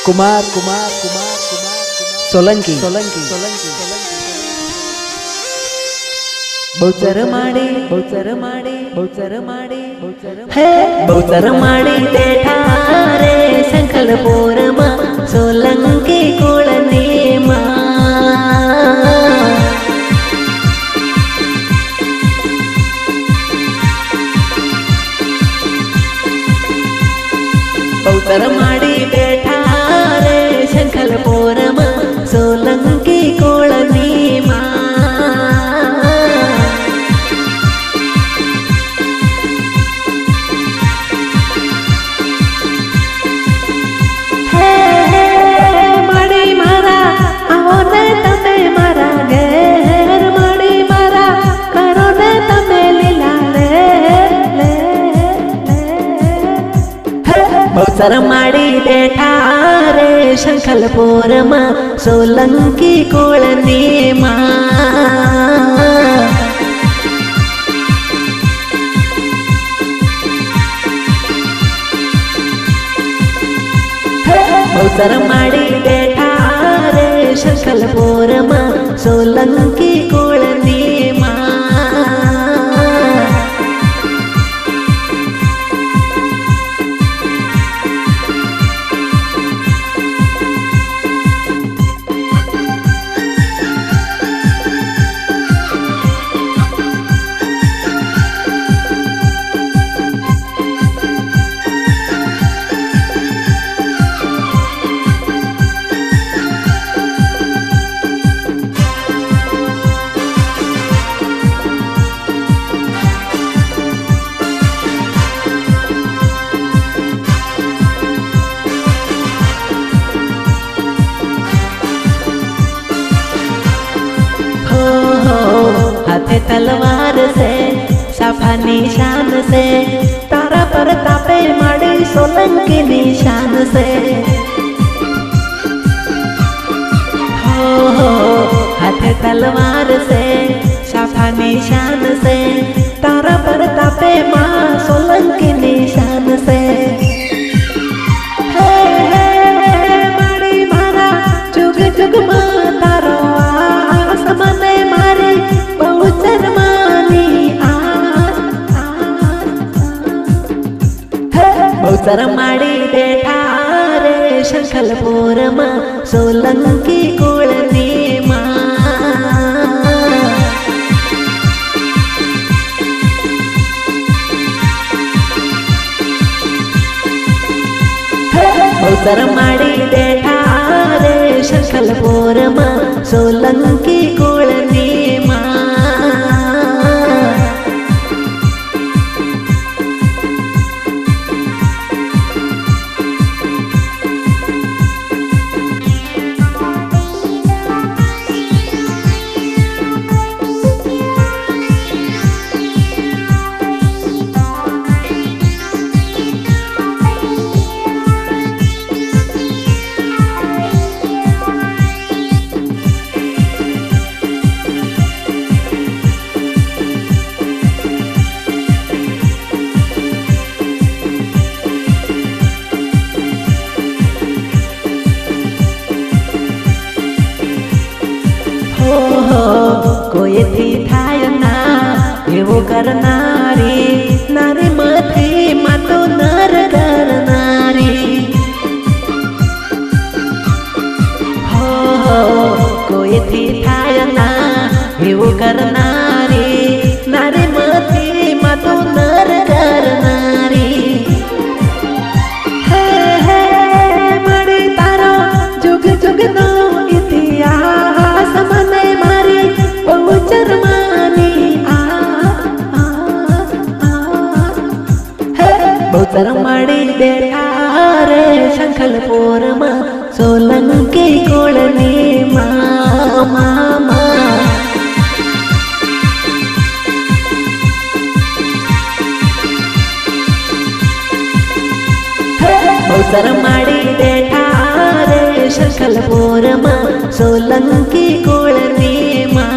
कुमार कुमार कुमार कुमार सोलंकी सोलंकी सोलंकी बहुचर माड़ी बहुचर माड़ी बहुचर माड़ी हे बहुचर माड़ी बैठा रे संकलपुर मा सोलंकी कोळनी मा बहुचर माड़ी बैठा रे संकलपुर मा सोलंकी कोळनी मा बहुचर माड़ी बैठा रे संकलपुर मा सोलंकी कोळनी मा बहुचर माड़ी बैठा रे संकलपुर मा सोलंकी कोळनी मा हाथे तलवार से साफा निशान से तारा पर तापे माड़ी सोलंकी निशान से हो हाथे तलवार से साफा निशान से तारा पर तापे माँ सोलंकी निशान से माड़ी मारा जुग जुग माँ तारो आसमाने मारी बहुचर मानी बहुचर माड़ी बैठा रे संकलपुर मा सोलंकी कोळनी मा बहुचर माड़ी बैठा रे संकलपुर मा सोलंकी कोळनी मा कोई थी थाय ना एवो करनारी नारी मथी मातो नर करनारी हो कोई थी थाय ना एवो करनारी नारी मथी मातो नर करनारी हे मड़ी तारो जुग जुग नो इतिहास मने मारी बहुचर मानी बहुचर माड़ी बैठा रे संकलपुर मा सोलंकी कोळनी मा बहुचर माड़ी बैठा रे संकलपुर मा सोलंकी कोळनी मा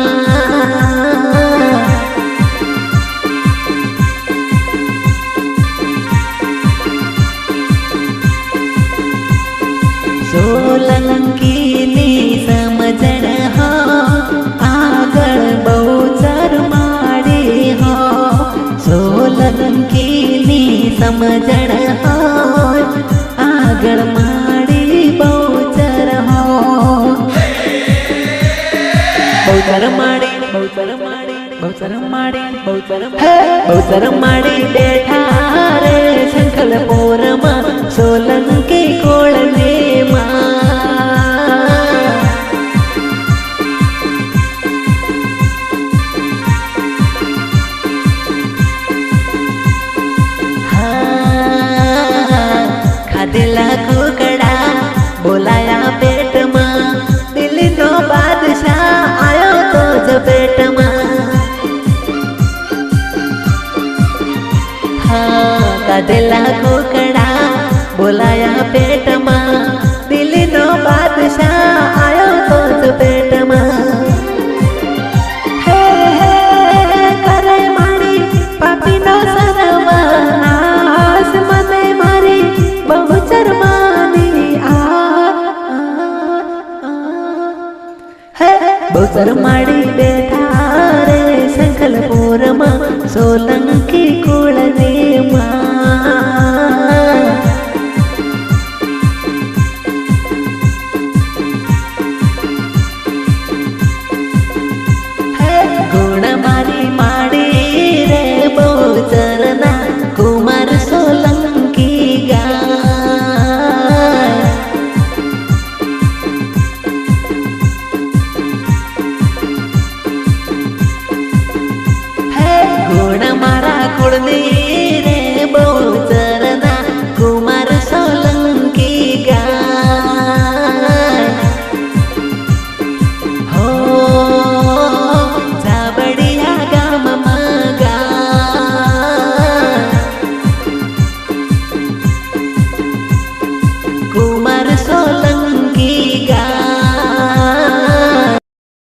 સોલંકીની સમજણ હો આગળ બહુચર માડી હો સોલંકીની સમજણ હો આગળ માડી બહુચર હો બહુચર માડી બહુચર માડી બહુચર માડી બહુચર માડી બેઠા રે શંખલપુરમાં સોલંકી કોળને ખાધેલા કુકડા બોલાયા પેટમાં દિલ્હીનો બાદશાહ આયો તો ઝપેટમાં ખાધેલા કુકડા બોલાયા પેટમાં